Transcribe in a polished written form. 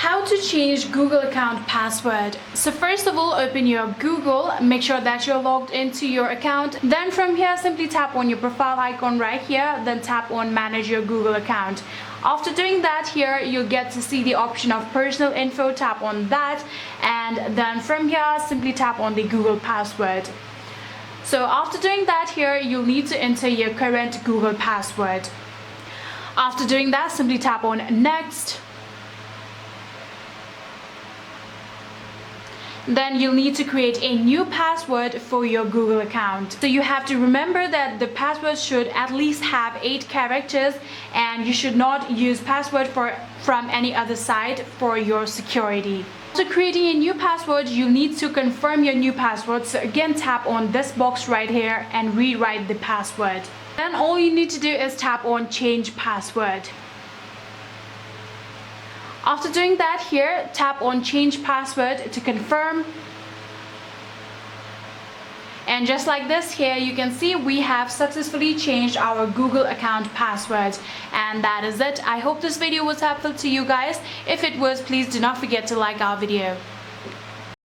How to change Google account password. So first of all, open your Google, make sure that you're logged into your account. Then from here, simply tap on your profile icon right here, then tap on manage your Google account. After doing that, here you'll get to see the option of personal info. Tap on that, and then from here simply tap on the Google password. So after doing that, here you'll need to enter your current Google password. After doing that, simply tap on next. Then you'll need to create a new password for your Google account. So you have to remember that the password should at least have 8 characters, and you should not use password from any other site for your security. After creating a new password, you need to confirm your new password. So again, tap on this box right here and rewrite the password. Then all you need to do is tap on change password. After doing that, here tap on change password to confirm. And just like this, here you can see we have successfully changed our Google account password. And that is it. I hope this video was helpful to you guys. If it was, please do not forget to like our video.